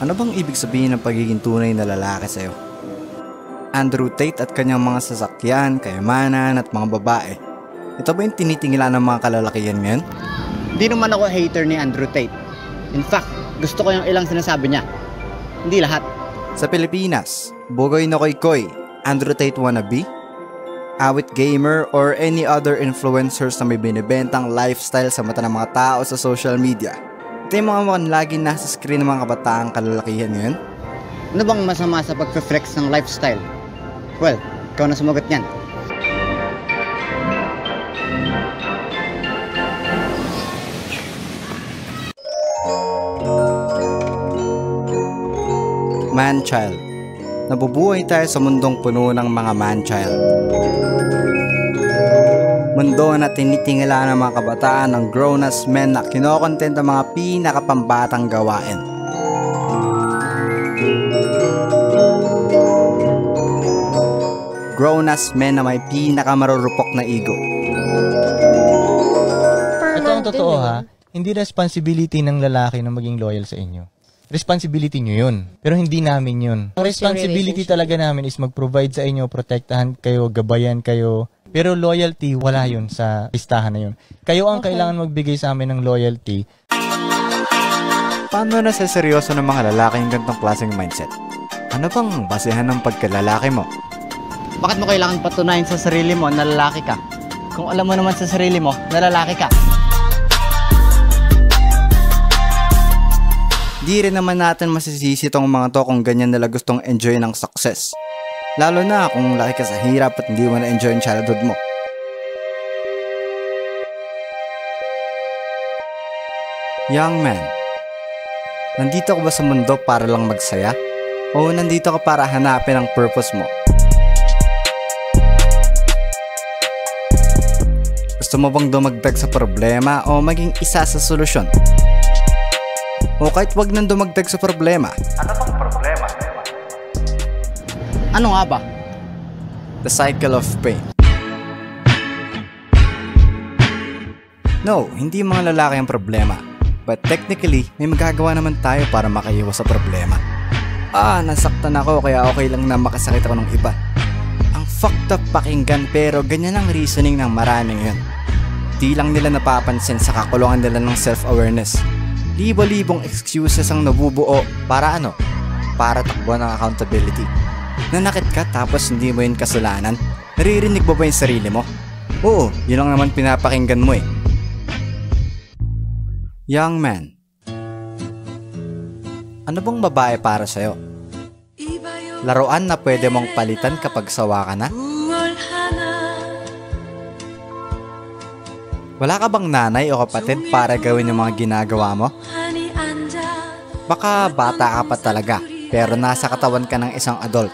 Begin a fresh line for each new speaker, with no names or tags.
Ano bang ibig sabihin ng pagiging tunay na lalaki sa'yo? Andrew Tate at kanyang mga sasakyan, kayamanan at mga babae. Ito ba yung tinitingala ng mga kalalakihan ngayon?
Hindi naman ako hater ni Andrew Tate. In fact, gusto ko yung ilang sinasabi niya. Hindi lahat.
Sa Pilipinas, Bugoy na Koy, Andrew Tate wannabe, awit gamer, or any other influencers na may binibentang lifestyle sa mata ng mga tao sa social media. Ito yung mga mukhang laging nasa screen ng mga kabataang kalalakihan ngayon.
Ano bang masama sa pag-flex ng lifestyle? Well, ikaw na sumagot niyan.
Man-child. Nabubuhay tayo sa mundong puno ng mga man-child. Mundo na tinitingala ng mga kabataan ng grown-ass men na kinokontent ang mga pinakapambatang gawain. Grown-ass men na may pinakamarurupok na ego.
Ito ang totoo ha, hindi responsibility ng lalaki na maging loyal sa inyo. Responsibility nyo yun. Pero hindi namin yun. Ang responsibility talaga namin is mag-provide sa inyo, protektahan kayo, gabayan kayo. Pero loyalty, wala yun sa listahan na yun. Kayo ang kailangan magbigay sa amin ng loyalty.
Paano na seryoso ng mga lalaki yung ganitong klaseng mindset? Ano bang basehan ng pagkalalaki mo?
Bakit mo kailangan patunayan sa sarili mo na lalaki ka? Kung alam mo naman sa sarili mo na lalaki ka.
Di rin naman natin masisisi tong mga to kung ganyan nila gustong enjoy ng success. Lalo na kung laki ka sa hirap at hindi mo na-enjoy ang childhood mo. Young man, nandito ka ba sa mundo para lang magsaya? O nandito ka para hanapin ang purpose mo? Gusto mo bang dumagdag sa problema o maging isa sa solusyon? O kahit wag nang dumagdag sa problema. Ano bang problema?
Ano nga ba?
The cycle of pain. No, hindi mga lalaki ang problema. But technically, may magagawa naman tayo para makaiwas sa problema. Nasaktan ako kaya okay lang na makasakit ako ng iba. Ang fucked up pakinggan pero ganyan ang reasoning ng maraming yun. Di lang nila napapansin sa kakulungan nila ng self-awareness. Libo-libong excuses ang nabubuo para ano? Para takbo ng accountability. Nanakit ka tapos hindi mo yun kasalanan? Naririnig mo ba yung sarili mo? Oo, yun lang naman pinapakinggan mo eh. Young man, ano bang babae para sa'yo? Laruan na pwede mong palitan kapag sawa ka na? Wala ka bang nanay o kapatid para gawin yung mga ginagawa mo? Baka bata ka pa talaga, pero nasa katawan ka ng isang adult.